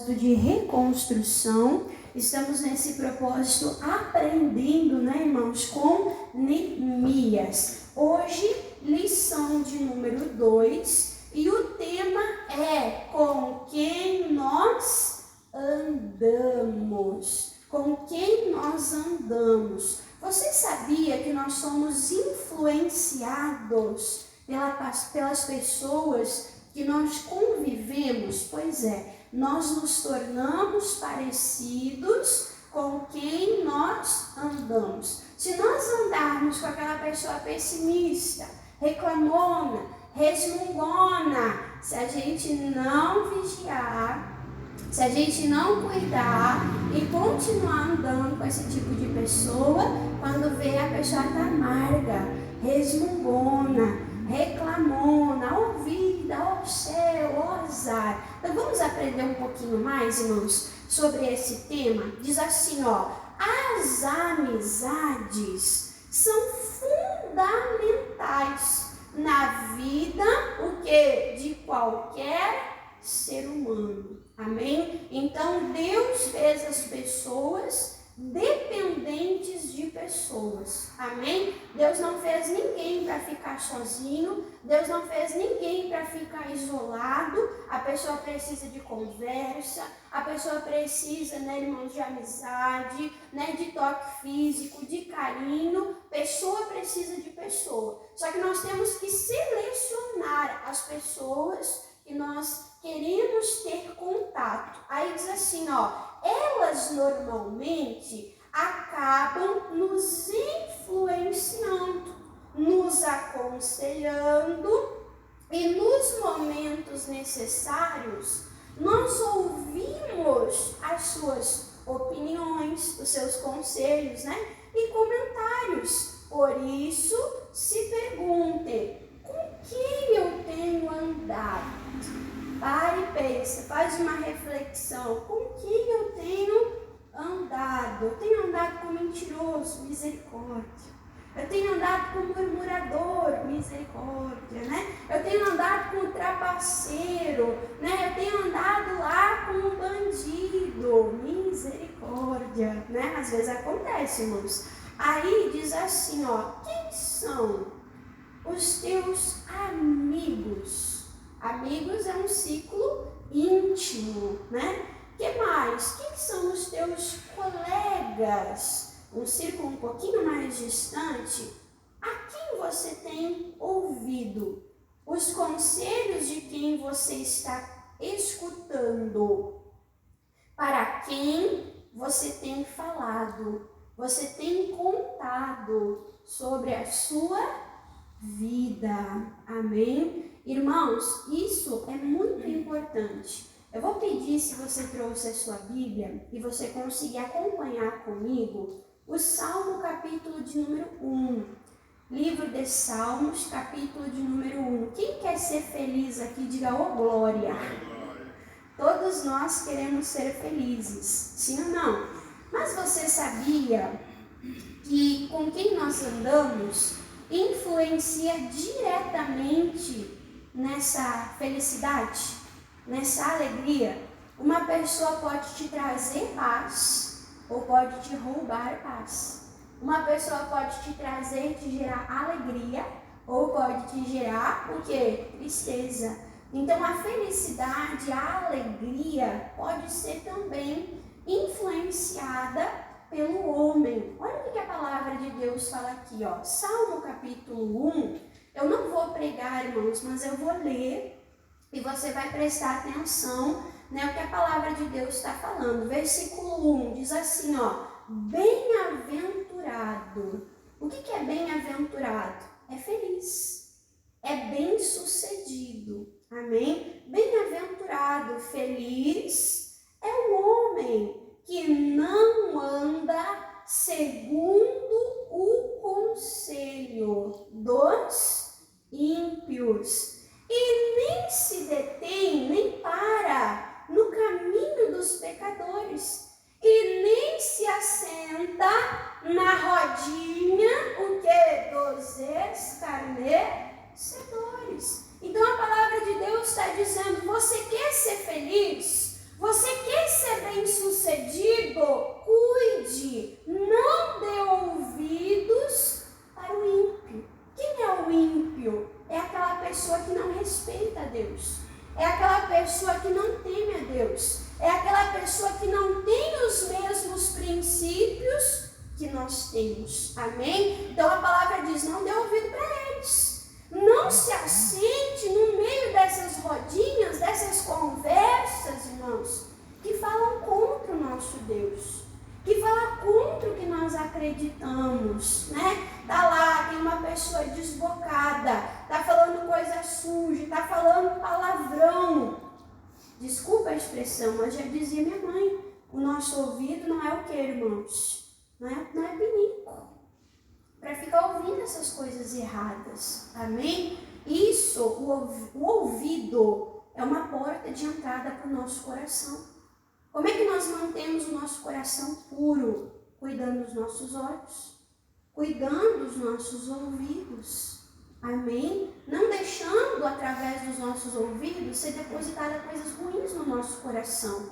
propósito de reconstrução. Estamos nesse propósito aprendendo, né, irmãos, com Neemias. Hoje, lição de número 2, e o tema é com quem nós andamos. Com quem nós andamos. Você sabia que nós somos influenciados pelas pessoas que nós convivemos? Pois é, nós nos tornamos parecidos com quem nós andamos. Se nós andarmos com aquela pessoa pessimista, reclamona, resmungona, se a gente não vigiar, se a gente não cuidar e continuar andando com esse tipo de pessoa, quando vê a pessoa está amarga, resmungona, reclamona, ó vida, ó céu, ó azar. Então vamos aprender um pouquinho mais, irmãos, sobre esse tema. Diz assim, ó, as amizades são fundamentais na vida, o que? De qualquer ser humano. Amém? Então Deus fez as pessoas dependentes de pessoas. Amém? Deus não fez ninguém para ficar sozinho. Deus não fez ninguém para ficar isolado. A pessoa precisa de conversa. A pessoa precisa, né, irmãos, de amizade, né, de toque físico, de carinho. Pessoa precisa de pessoa. Só que nós temos que selecionar as pessoas que nós queremos ter contato. Aí diz assim, ó, elas normalmente acabam nos influenciando, nos aconselhando e nos momentos necessários nós ouvimos as suas opiniões, os seus conselhos, né? E comentários. Por isso, se perguntem, com quem eu tenho andado? Pare e pensa, faz uma reflexão. Com quem eu tenho andado? Eu tenho andado com mentiroso, misericórdia. Eu tenho andado com murmurador, misericórdia, né? Eu tenho andado com trapaceiro, né? Eu tenho andado lá com um bandido, misericórdia, né? Às vezes acontece, irmãos. Aí diz assim, ó, quem são os teus amigos? Amigos é um ciclo íntimo, né? O que mais? Quem são os teus colegas? Um círculo um pouquinho mais distante. A quem você tem ouvido? Os conselhos de quem você está escutando? Para quem você tem falado? Você tem contado sobre a sua vida. Amém? Irmãos, isso é muito importante. Eu vou pedir, se você trouxe a sua Bíblia e você conseguir acompanhar comigo, o Salmo capítulo de número 1. Livro de Salmos, capítulo de número 1. Quem quer ser feliz aqui, diga, ô glória. Todos nós queremos ser felizes, sim ou não? Mas você sabia que com quem nós andamos influencia diretamente nessa felicidade, nessa alegria? Uma pessoa pode te trazer paz ou pode te roubar paz. Uma pessoa pode te trazer, te gerar alegria ou pode te gerar o quê? Tristeza. Então a felicidade, a alegria pode ser também influenciada pelo homem. Olha o que a palavra de Deus fala aqui, ó. Salmo capítulo 1. Eu não vou pregar, irmãos, mas eu vou ler e você vai prestar atenção, né, o que a palavra de Deus está falando. Versículo 1 diz assim, ó, bem-aventurado. O que é bem-aventurado? É feliz, é bem-sucedido. Amém? Bem-aventurado, feliz é o homem que não anda segundo o conselho dos ímpios e nem se detém, nem para no caminho dos pecadores e nem se assenta na rodinha, o que? Dos escarnecedores. Então a palavra de Deus está dizendo, você quer ser feliz? Você quer pessoa que não tem os mesmos princípios que nós temos. Amém? Então a palavra diz, não dê ouvido para eles. Não se assente no meio dessas rodinhas, dessas conversas, irmãos, que falam contra o nosso Deus, que falam contra o que nós acreditamos, né? Tá lá, tem uma pessoa desbocada, tá falando coisa suja, tá falando palavrão. Desculpa a expressão, mas já dizia minha mãe, o nosso ouvido não é o que, irmãos? Não é pinico para ficar ouvindo essas coisas erradas. Amém? Isso, o ouvido é uma porta de entrada para o nosso coração. Como é que nós mantemos o nosso coração puro? Cuidando dos nossos olhos, cuidando dos nossos ouvidos. Amém? Não deixando, através dos nossos ouvidos, ser depositada coisas ruins no nosso coração.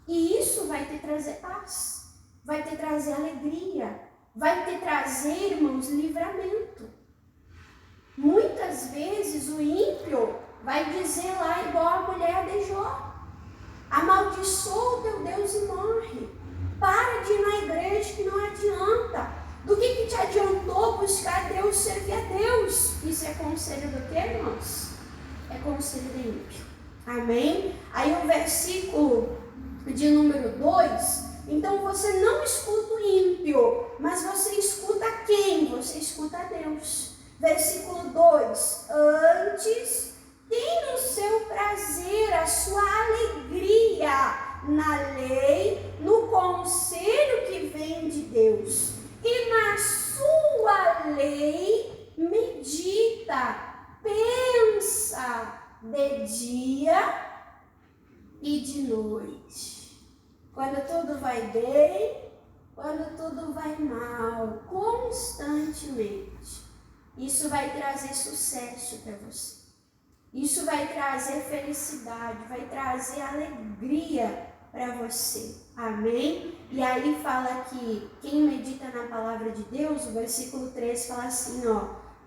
E isso vai te trazer paz, vai te trazer alegria, vai te trazer, irmãos, livramento. Muitas vezes o ímpio vai dizer lá, igual a mulher de Jó, amaldiçoa o teu Deus e morre. Para de ir na igreja que não adianta. Do que te adiantou buscar Deus, servir a Deus? Isso é conselho do que, irmãos? É conselho de ímpio. Amém? Aí o versículo de número 2, então você não escuta o ímpio, mas você escuta quem? Você escuta a Deus. Versículo 2, antes tem no seu prazer, a sua alegria na lei, no conselho que vem de Deus. E na sua lei medita, pensa de dia e de noite. Quando tudo vai bem, quando tudo vai mal, constantemente. Isso vai trazer sucesso para você. Isso vai trazer felicidade, vai trazer alegria para você. Amém? E aí fala que quem medita na palavra de Deus, o versículo 3 fala assim,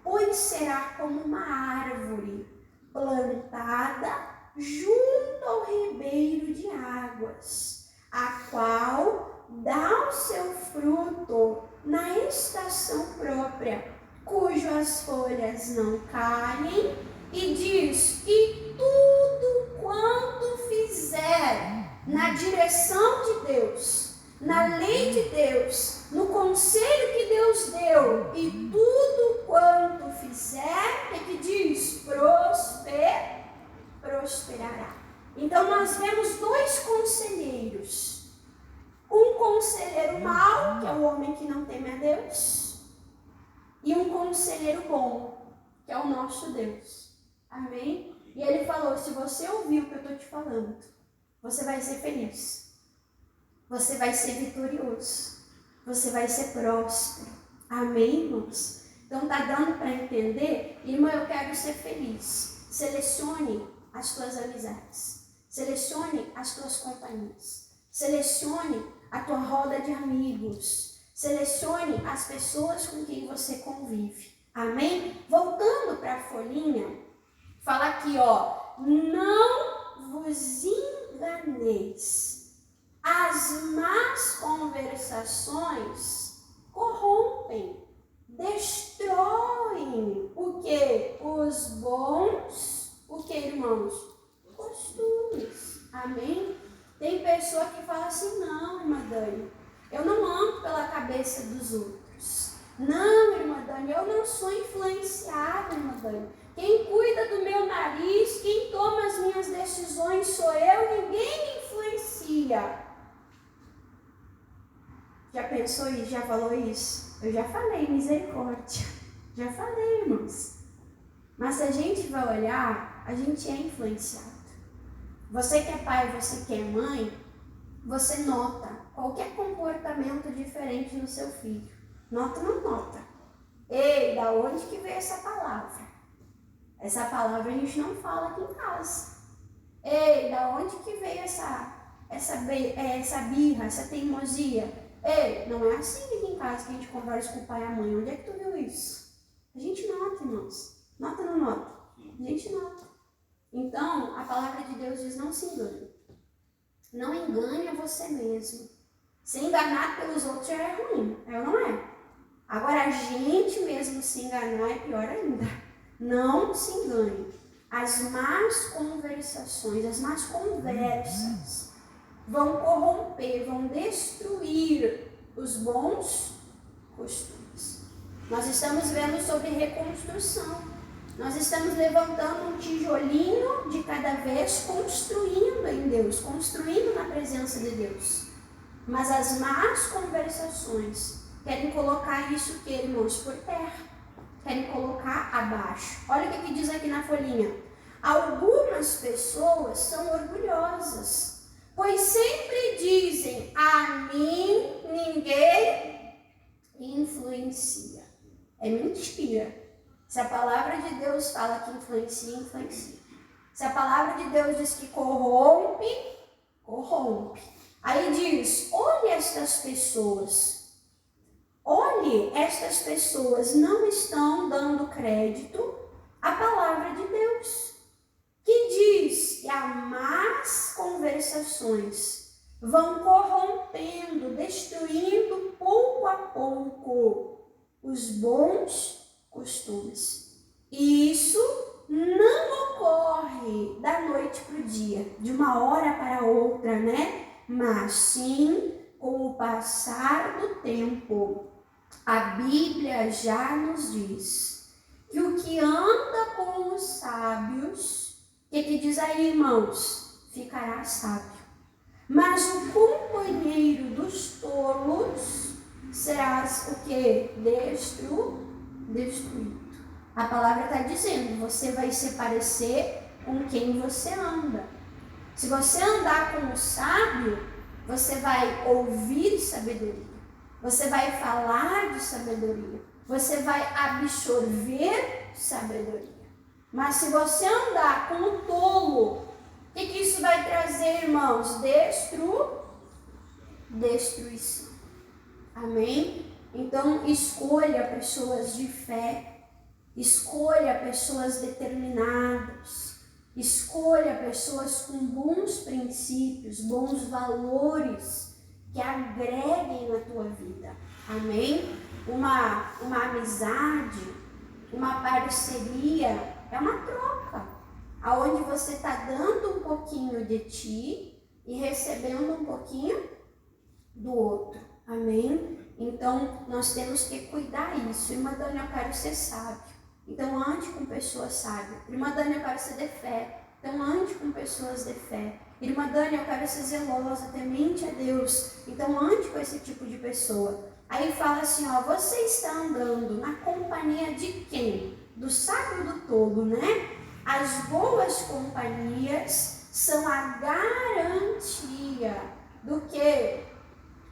pois será como uma árvore plantada junto ao ribeiro de águas, a qual dá o seu fruto na estação própria, cujas folhas não caem, e diz que tudo quanto fizer na direção de Deus, na lei de Deus, no conselho que Deus deu, e tudo quanto fizer, o que diz? Prosperará. Então nós vemos dois conselheiros. Um conselheiro mau, que é o homem que não teme a Deus, e um conselheiro bom, que é o nosso Deus. Amém? E ele falou, se você ouvir o que eu estou te falando, você vai ser feliz. Você vai ser vitorioso. Você vai ser próspero. Amém, irmãos? Então tá dando para entender? Irmã, eu quero ser feliz. Selecione as tuas amizades. Selecione as tuas companhias. Selecione a tua roda de amigos. Selecione as pessoas com quem você convive. Amém? Voltando para a folhinha, fala aqui, não vos enganeis. As más conversações corrompem, destroem o que? Os bons, o que, irmãos? Costumes. Amém? Tem pessoa que fala assim, não, irmã Dani, eu não ando pela cabeça dos outros. Não, irmã Dani, eu não sou influenciada, irmã Dani. Quem cuida do meu nariz, quem toma as minhas decisões sou eu, ninguém me influencia. Já pensou isso? Já falou isso? Eu já falei, misericórdia. Já falei, irmãos. Mas se a gente vai olhar, a gente é influenciado. Você que é pai, você que é mãe, você nota qualquer comportamento diferente no seu filho. Nota ou não nota? Ei, da onde que veio essa palavra? Essa palavra a gente não fala aqui em casa. Ei, da onde que veio essa birra, essa teimosia? Ei, não é assim aqui em casa que a gente conversa com o pai e a mãe. Onde é que tu viu isso? A gente nota, irmãos. Nota ou não nota? A gente nota. Então, a palavra de Deus diz, não se engane. Não engane a você mesmo. Ser enganado pelos outros já é ruim, é ou não é? Agora, a gente mesmo se enganar é pior ainda. Não se engane. As más conversações, as más conversas vão corromper, vão destruir os bons costumes. Nós estamos vendo sobre reconstrução. Nós estamos levantando um tijolinho de cada vez, construindo em Deus, construindo na presença de Deus. Mas as más conversações querem colocar isso, que, irmãos, por terra. Querem colocar abaixo. Olha o que diz aqui na folhinha. Algumas pessoas são orgulhosas, pois sempre dizem: a mim ninguém influencia. É mentira. Se a palavra de Deus fala que influencia, influencia. Se a palavra de Deus diz que corrompe, corrompe. Aí diz: olhe estas pessoas. Olhe, estas pessoas não estão dando crédito à palavra de Deus, que diz que as más conversações vão corrompendo, destruindo pouco a pouco os bons costumes. E isso não ocorre da noite para o dia, de uma hora para outra, né? Mas sim com o passar do tempo. A Bíblia já nos diz que o que anda com os sábios, o que diz aí, irmãos? Ficará sábio. Mas o companheiro dos tolos será o que? Destruído. A palavra está dizendo, você vai se parecer com quem você anda. Se você andar com o sábio, você vai ouvir sabedoria. Você vai falar de sabedoria. Você vai absorver sabedoria. Mas se você andar com o tolo, o que isso vai trazer, irmãos? Destruição. Amém? Então, escolha pessoas de fé. Escolha pessoas determinadas. Escolha pessoas com bons princípios, bons valores, que agreguem na tua vida. Amém? Uma amizade, uma parceria, é uma troca, aonde você está dando um pouquinho de ti e recebendo um pouquinho do outro. Amém? Então, nós temos que cuidar isso. Irmã Dani, eu quero ser sábio. Então, ande com pessoas sábias. Irmã Dani, eu quero ser de fé. Então, ande com pessoas de fé. Irmã Dani, eu quero ser zelosa, temente a Deus. Então, ande com esse tipo de pessoa. Aí fala assim, ó, você está andando na companhia de quem? Do sábio do tolo, né? As boas companhias são a garantia do quê?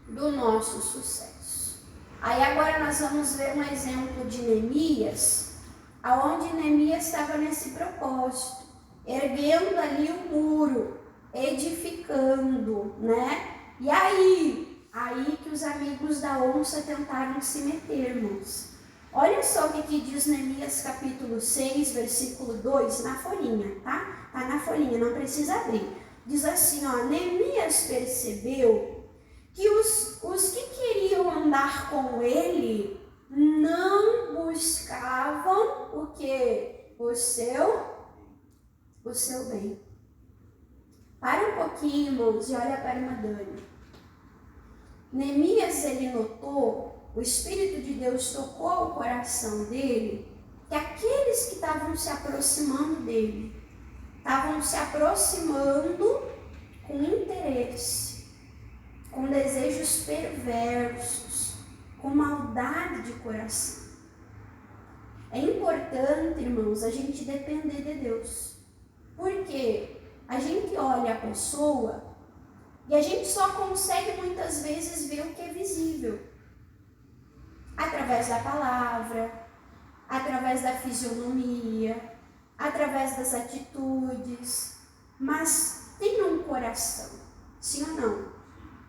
Do nosso sucesso. Aí agora nós vamos ver um exemplo de Neemias, aonde Neemias estava nesse propósito, erguendo ali o muro, edificando, né? E aí que os amigos da onça tentaram se meter, irmãos. Olha só o que diz Neemias capítulo 6, versículo 2, na folhinha, tá? Tá na folhinha, não precisa abrir. Diz assim, ó, Neemias percebeu que os que queriam andar com ele não buscavam o quê? O seu bem. Para um pouquinho, irmãos, e olha para a irmã Dani. Neemias, ele notou, o Espírito de Deus tocou o coração dele, que aqueles que estavam se aproximando dele, estavam se aproximando com interesse, com desejos perversos, com maldade de coração. É importante, irmãos, a gente depender de Deus. Por quê? A gente olha a pessoa e a gente só consegue muitas vezes ver o que é visível. Através da palavra, através da fisionomia, através das atitudes. Mas tem um coração, sim ou não?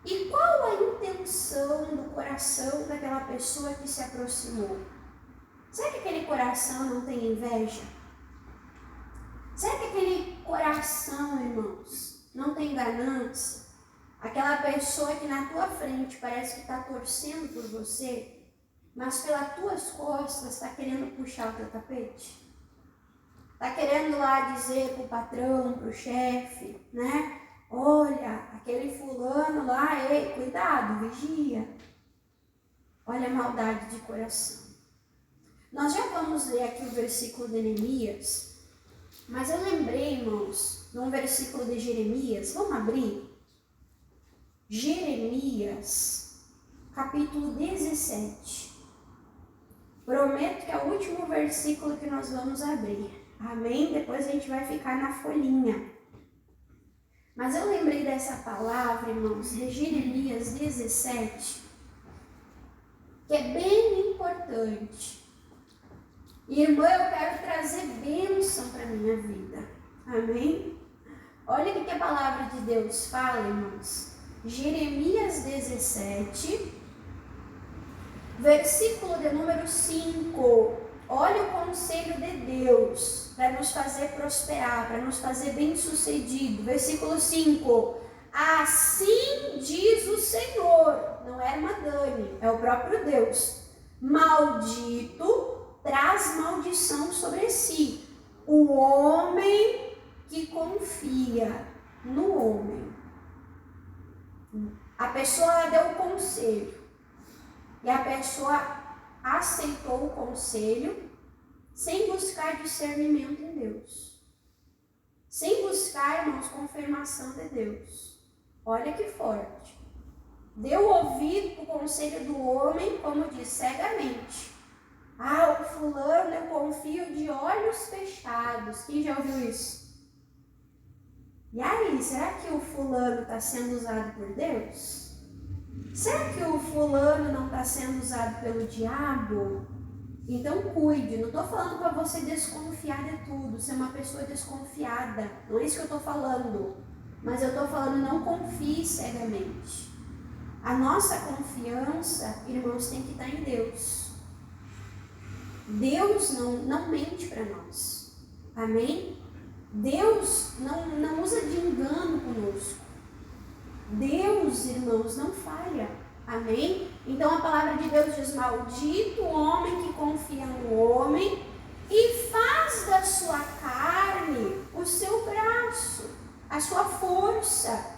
E qual a intenção do coração daquela pessoa que se aproximou? Será que aquele coração não tem inveja? Será que aquele coração, irmãos, não tem ganância? Aquela pessoa que na tua frente parece que está torcendo por você, mas pelas tuas costas está querendo puxar o teu tapete. Está querendo lá dizer pro patrão, pro chefe, né? Olha, aquele fulano lá, ei, cuidado, vigia. Olha a maldade de coração. Nós já vamos ler aqui o versículo de Neemias, mas eu lembrei, irmãos, de um versículo de Jeremias. Vamos abrir? Jeremias, capítulo 17. Prometo que é o último versículo que nós vamos abrir. Amém? Depois a gente vai ficar na folhinha. Mas eu lembrei dessa palavra, irmãos, de Jeremias 17, que é bem importante. Irmã, eu quero trazer bênção para a minha vida. Amém? Olha o que a palavra de Deus fala, irmãos. Jeremias 17, versículo de número 5. Olha o conselho de Deus para nos fazer prosperar, para nos fazer bem-sucedido. Versículo 5. Assim diz o Senhor, não é irmã Dani, é o próprio Deus. Maldito traz maldição sobre si o homem que confia no homem. A pessoa deu o conselho e a pessoa aceitou o conselho sem buscar discernimento em Deus, sem buscar, irmãos, confirmação de Deus. Olha que forte. Deu ouvido para o conselho do homem, como diz, cegamente. Ah, o fulano eu confio de olhos fechados. Quem já ouviu isso? E aí, será que o fulano está sendo usado por Deus? Será que o fulano não está sendo usado pelo diabo? Então cuide, não estou falando para você desconfiar de tudo, ser uma pessoa desconfiada. Não é isso que eu estou falando. Mas eu estou falando, não confie cegamente. A nossa confiança, irmãos, tem que estar em Deus. Deus não mente para nós. Amém? Deus não usa de engano conosco. Deus, irmãos, não falha. Amém? Então a palavra de Deus diz: maldito o homem que confia no homem e faz da sua carne o seu braço, a sua força,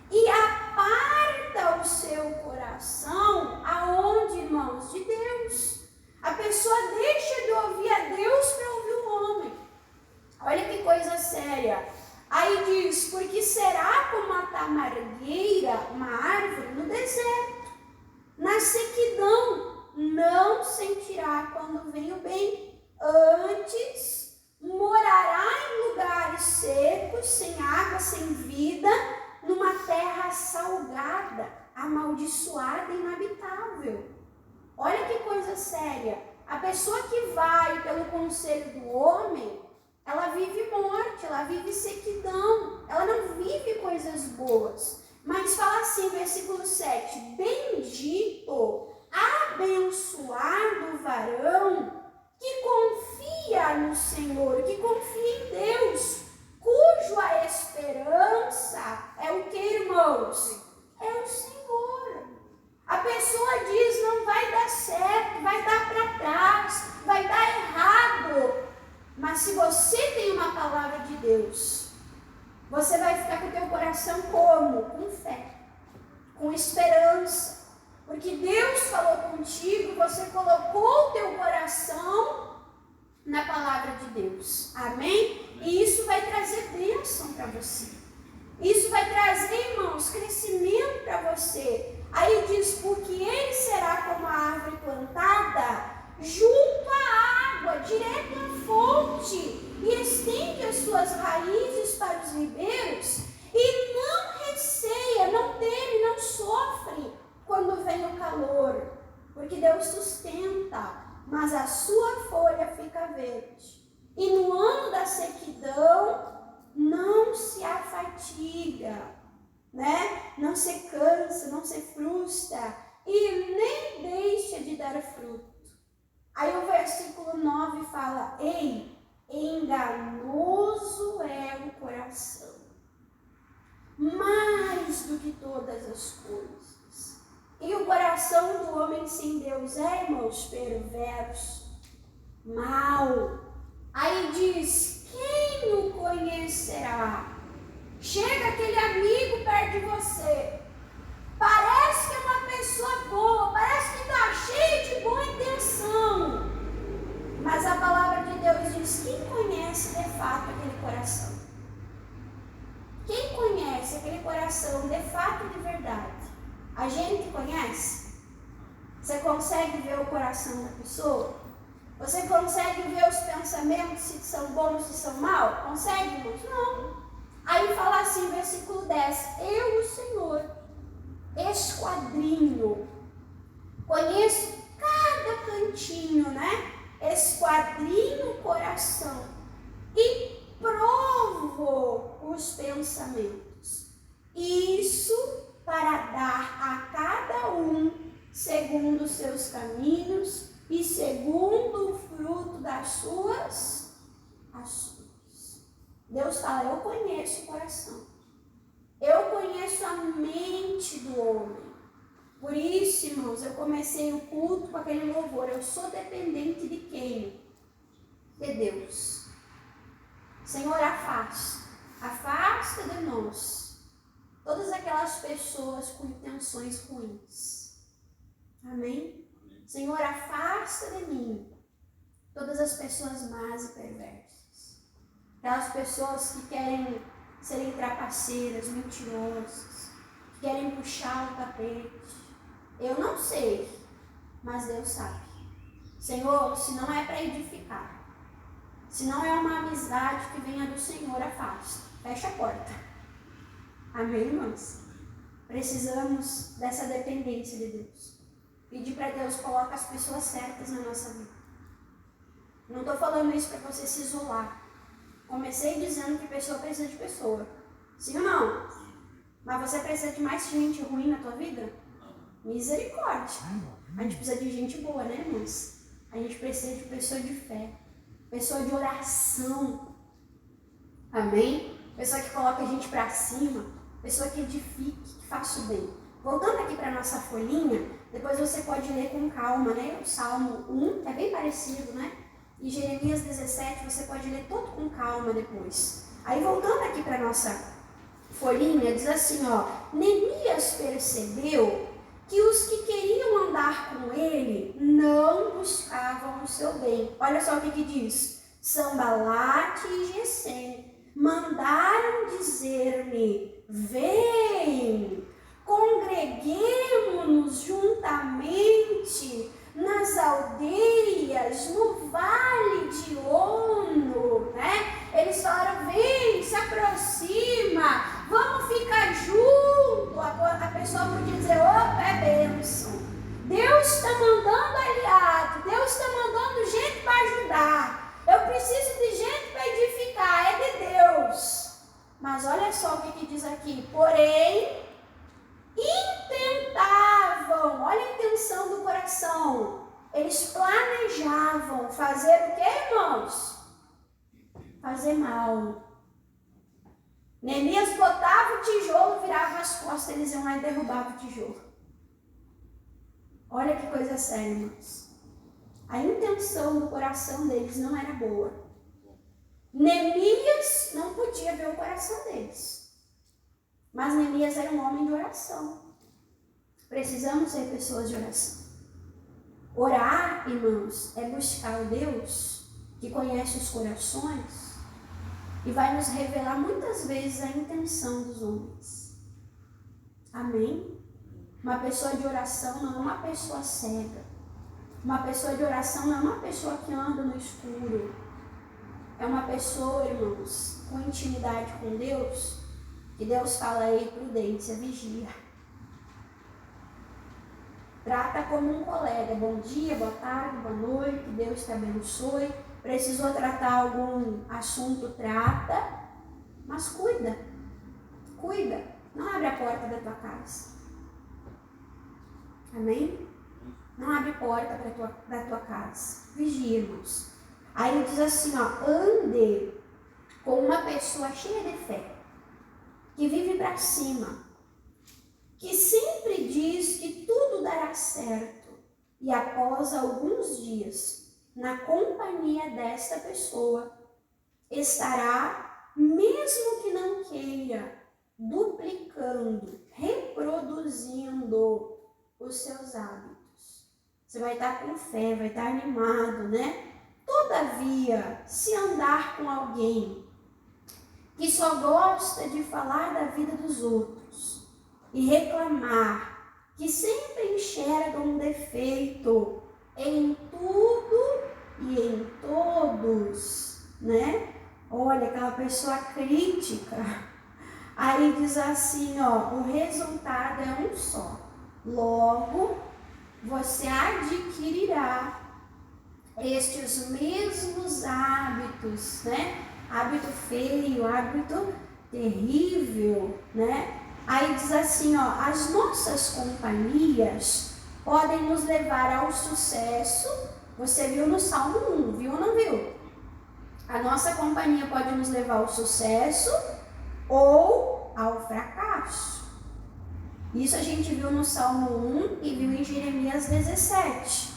e aparta o seu coração aonde, irmãos? De Deus. A pessoa deixa de ouvir a Deus para ouvir o homem. Olha que coisa séria. Aí diz: porque será como a tamargueira, uma árvore no deserto, na sequidão, não sentirá quando vem o bem. Antes, morará em lugares secos, sem água, sem vida, numa terra salgada, amaldiçoada e inabitável. Olha que coisa séria. A pessoa que vai pelo conselho do homem, ela vive morte, ela vive sequidão, ela não vive coisas boas. Mas fala assim, versículo 7, bendito, abençoado o varão que confia no Senhor, que confia em Deus, cuja esperança é o que, irmãos? É o Senhor. A pessoa diz, não vai dar certo, vai dar para trás, vai dar errado. Mas se você tem uma palavra de Deus, você vai ficar com o teu coração como? Com fé, com esperança. Porque Deus falou contigo, você colocou o teu coração na palavra de Deus. Amém? E isso vai trazer bênção para você. Isso vai trazer, irmãos, crescimento para você. Aí diz, porque ele será como a árvore plantada junto à água, direto à fonte, e estende as suas raízes para os ribeiros, e não receia, não teme, não sofre quando vem o calor, porque Deus sustenta, mas a sua folha fica verde. E no ano da sequidão, não se afatiga, né? Não se cansa, não se frustra, e nem deixa de dar fruto. Aí o versículo 9 fala, ei, enganoso é o coração, mais do que todas das coisas. E o coração do homem sem Deus é, irmãos, perverso, mau. Aí diz, quem o conhecerá? Chega aquele amigo perto de você, parece que é uma pessoa boa, parece que está cheio de boa intenção, mas a palavra de Deus diz, quem conhece de fato aquele coração? Quem conhece aquele coração de fato, de verdade? A gente conhece? Você consegue ver o coração da pessoa? Você consegue ver os pensamentos, se são bons, se são maus? Consegue, irmãos? Não. Aí fala assim, versículo 10, eu, o Senhor, esquadrinho, conheço cada cantinho, né? Esquadrinho o coração e provo os pensamentos. Isso para dar a cada um segundo os seus caminhos e segundo o fruto das suas ações. Deus fala, eu conheço o coração. Eu conheço a mente do homem. Por isso, irmãos, eu comecei o culto com aquele louvor. Eu sou dependente de quem? De Deus. Senhor, afasta de nós todas aquelas pessoas com intenções ruins. Amém? Senhor, afasta de mim todas as pessoas más e perversas. Aquelas pessoas que querem serem trapaceiras, mentirosas, que querem puxar o tapete. Eu não sei, mas Deus sabe. Senhor, se não é para edificar, se não é uma amizade que venha do Senhor, afasta. Fecha a porta. Amém, irmãos? Precisamos dessa dependência de Deus. Pedir para Deus, coloca as pessoas certas na nossa vida. Não estou falando isso para você se isolar. Comecei dizendo que pessoa precisa de pessoa. Sim ou não? Mas você precisa de mais gente ruim na tua vida? Misericórdia. A gente precisa de gente boa, né, irmãos? A gente precisa de pessoa de fé. Pessoa de oração. Amém? Pessoa que coloca a gente para cima. Pessoa que edifique, que faça o bem. Voltando aqui para a nossa folhinha, depois você pode ler com calma, né? O Salmo 1 é bem parecido, né? E Jeremias 17, você pode ler todo com calma depois. Aí voltando aqui para a nossa folhinha, diz assim, ó. Neemias percebeu que os que queriam andar com ele não buscavam o seu bem. Olha só o que diz. Sanbalate e Gesem mandaram dizer-me, vem, congreguemo-nos juntamente nas aldeias, no vale de Ono, né? Eles falaram, vem, se aproxima, vamos ficar junto. A pessoa podia dizer, opa, é bênção. Deus está mandando aliado, Deus está mandando gente para ajudar. Eu preciso de gente para edificar, é de Deus. Mas olha só o que diz aqui, porém, intentavam, olha a intenção do coração, eles planejavam fazer o que, irmãos? Fazer mal. Neemias botava o tijolo, virava as costas, eles iam lá e derrubavam o tijolo. Olha que coisa séria, irmãos. A intenção do coração deles não era boa. Neemias não podia ver o coração deles. Mas Neemias era um homem de oração. Precisamos ser pessoas de oração. Orar, irmãos, é buscar o Deus que conhece os corações e vai nos revelar muitas vezes a intenção dos homens. Amém? Uma pessoa de oração não é uma pessoa cega. Uma pessoa de oração não é uma pessoa que anda no escuro. É uma pessoa, irmãos, com intimidade com Deus, que Deus fala aí, prudência, vigia. Trata como um colega. Bom dia, boa tarde, boa noite, Deus te abençoe. Precisou tratar algum assunto, trata. Mas cuida. Cuida. Não abre a porta da tua casa. Amém? Não abre a porta da tua casa. Vigia, irmãos. Aí ele diz assim, ó. Ande com uma pessoa cheia de fé. Que vive para cima. que sempre diz que tudo dará certo e após alguns dias, na companhia desta pessoa, estará, mesmo que não queira, duplicando, reproduzindo os seus hábitos. Você vai estar com fé, vai estar animado, né? Todavia, se andar com alguém que só gosta de falar da vida dos outros e reclamar, que sempre enxerga um defeito em tudo e em todos, né? Olha, aquela pessoa crítica. Aí diz assim, ó, o resultado é um só. Logo, você adquirirá estes mesmos hábitos, né? Hábito feio, hábito terrível, né? Aí diz assim, ó, as nossas companhias podem nos levar ao sucesso. Você viu no Salmo 1, viu ou não viu? A nossa companhia pode nos levar ao sucesso ou ao fracasso. Isso a gente viu no Salmo 1 e viu em Jeremias 17.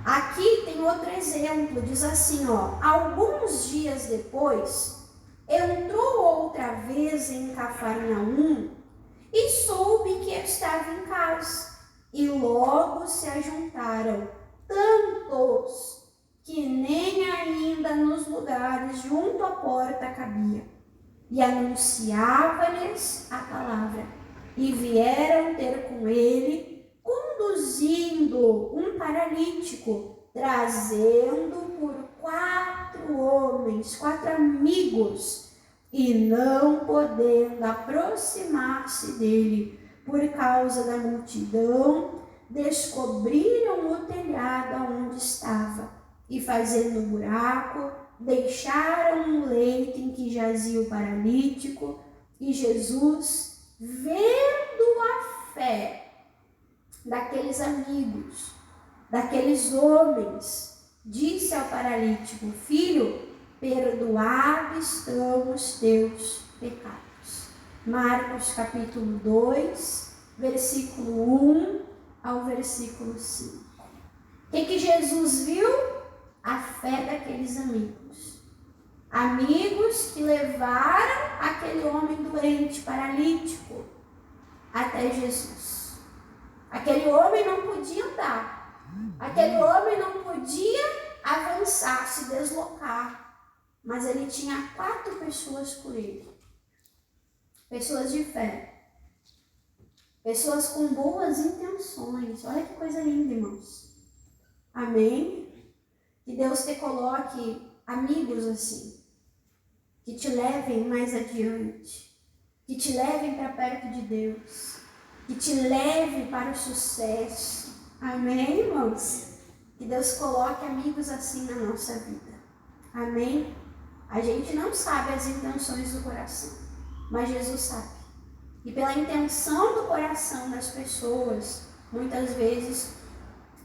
Aqui tem outro exemplo, diz assim, ó, alguns dias depois, entrou outra vez em Cafarnaum e soube que estava em casa, e logo se ajuntaram tantos que nem ainda nos lugares junto à porta cabia, e anunciava-lhes a palavra, e vieram ter com ele, conduzindo um paralítico, trazendo por 4 homens, 4 amigos, e não podendo aproximar-se dele por causa da multidão, descobriram o telhado onde estava, e fazendo um buraco, deixaram um leito em que jazia o paralítico, e Jesus, vendo a fé daqueles amigos, daqueles homens, disse ao paralítico, filho, perdoados estão os teus pecados. Marcos capítulo 2, versículo 1 ao versículo 5. O que Jesus viu? A fé daqueles amigos. Amigos que levaram aquele homem doente, paralítico, até Jesus. Aquele homem não podia andar. Aquele homem não podia avançar, se deslocar. Mas ele tinha 4 pessoas por ele. Pessoas de fé. Pessoas com boas intenções. Olha que coisa linda, irmãos. Amém? Que Deus te coloque amigos assim. Que te levem mais adiante. Que te levem para perto de Deus. Que te leve para o sucesso. Amém, irmãos? Que Deus coloque amigos assim na nossa vida. Amém? A gente não sabe as intenções do coração, mas Jesus sabe. E pela intenção do coração das pessoas, muitas vezes,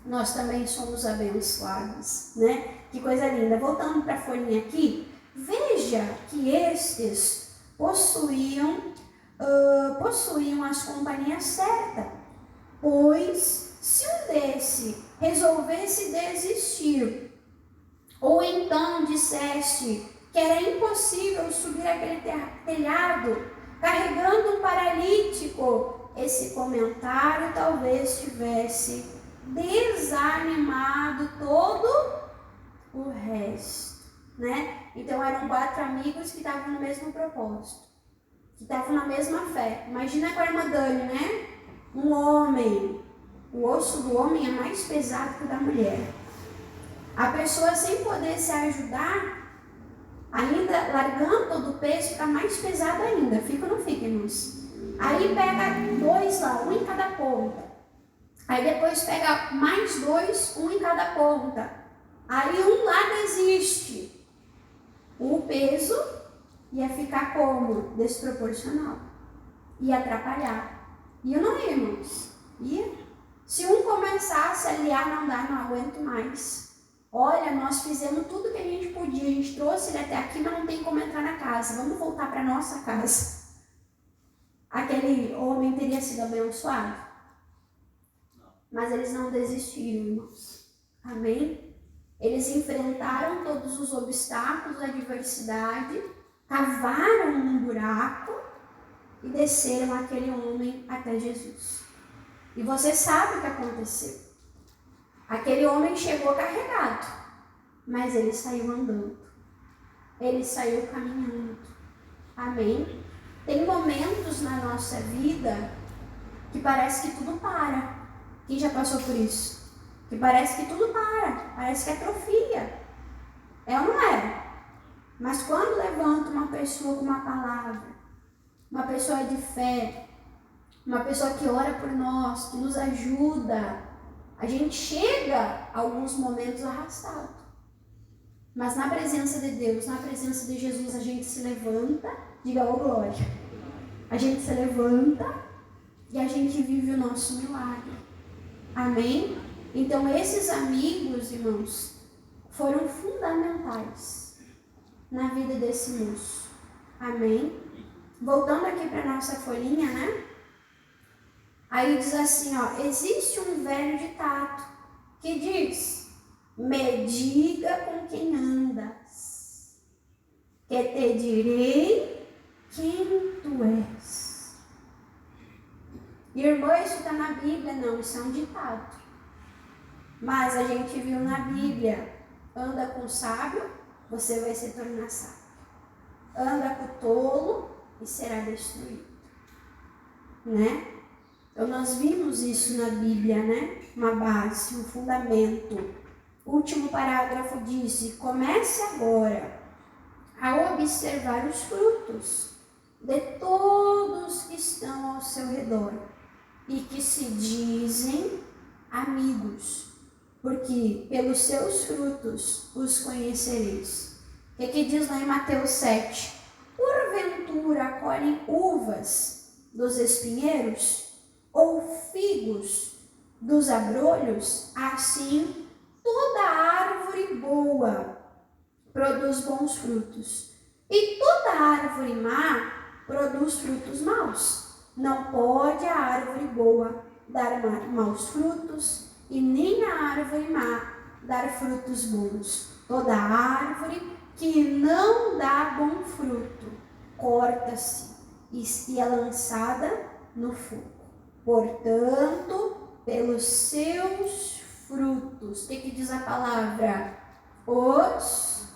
nós também somos abençoados, né? Que coisa linda. Voltando para a folhinha aqui, veja que estes possuíam as companhias certas, pois se um desse resolvesse desistir, ou então dissesse que era impossível subir aquele telhado carregando um paralítico, esse comentário talvez tivesse desanimado todo o resto, né? Então eram 4 amigos que estavam no mesmo propósito, que estavam na mesma fé. Imagina com a irmã Dani, né? Um homem, o osso do homem é mais pesado que o da mulher. A pessoa sem poder se ajudar, ainda largando todo o peso, fica mais pesado ainda. Fica ou não fica, irmãos? Aí pega 2 lá, um em cada ponta. Aí depois pega mais 2, um em cada ponta. Aí um lá desiste. O peso ia ficar como? Desproporcional. Ia atrapalhar. Ia ou não ia, irmãos? Ia. Se um começasse a aliar, não dá, não aguento mais. Olha, nós fizemos tudo que a gente podia, a gente trouxe ele até aqui, mas não tem como entrar na casa. Vamos voltar para nossa casa. aquele homem teria sido abençoado? Mas eles não desistiram, irmãos. Amém? Eles enfrentaram todos os obstáculos, a adversidade, cavaram um buraco e desceram aquele homem até Jesus. E você sabe o que aconteceu. Aquele homem chegou carregado, mas ele saiu andando. Ele saiu caminhando. Amém? Tem momentos na nossa vida que parece que tudo para. Quem já passou por isso? Que parece que tudo para, parece que atrofia. É ou não é? Mas quando levanta uma pessoa com uma palavra, uma pessoa de fé, uma pessoa que ora por nós, que nos ajuda, a gente chega a alguns momentos arrastado. Mas na presença de Deus, na presença de Jesus, a gente se levanta, diga ô glória. A gente se levanta e a gente vive o nosso milagre. Amém? Então esses amigos, irmãos, foram fundamentais na vida desse moço. Amém? Voltando aqui para a nossa folhinha, né? Aí diz assim, ó, existe um velho ditado que diz, me diga com quem andas, que te direi quem tu és. Irmã, isso está na Bíblia? Não, isso é um ditado. Mas a gente viu na Bíblia, anda com o sábio, você vai se tornar sábio. Anda com o tolo e será destruído. Né? Então nós vimos isso na Bíblia, né? Uma base, um fundamento. O último parágrafo diz, comece agora a observar os frutos de todos que estão ao seu redor e que se dizem amigos, porque pelos seus frutos os conhecereis. O que diz lá em Mateus 7? Porventura colhem uvas dos espinheiros ou figos dos abrolhos? Assim, toda árvore boa produz bons frutos, e toda árvore má produz frutos maus. Não pode a árvore boa dar maus frutos, e nem a árvore má dar frutos bons. Toda árvore que não dá bom fruto, corta-se e é lançada no fogo. Portanto, pelos seus frutos, o que diz a palavra? Os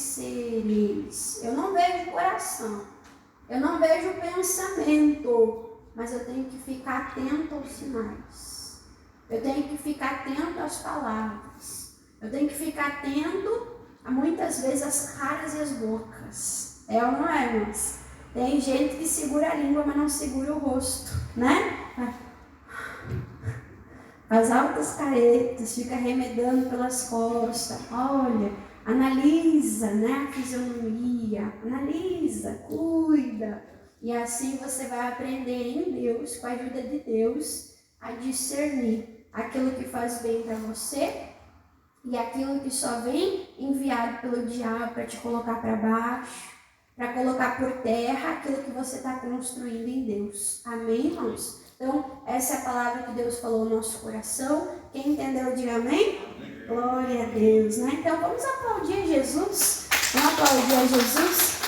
conhecereis. Eu não vejo coração, eu não vejo pensamento, mas eu tenho que ficar atento aos sinais. Eu tenho que ficar atento às palavras. Eu tenho que ficar atento a muitas vezes as caras e as bocas. É ou não é, irmãos? Tem gente que segura a língua, mas não segura o rosto, né? As altas caretas, fica remedando pelas costas. Olha, analisa, né, a fisionomia, analisa, cuida. E assim você vai aprender em Deus, com a ajuda de Deus, a discernir aquilo que faz bem para você e aquilo que só vem enviado pelo diabo para te colocar para baixo, para colocar por terra aquilo que você está construindo em Deus. Amém, irmãos? Então, essa é a palavra que Deus falou no nosso coração. Quem entendeu, diga amém. Glória a Deus, né? Então, vamos aplaudir a Jesus. Vamos aplaudir a Jesus.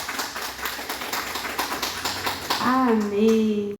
Amém.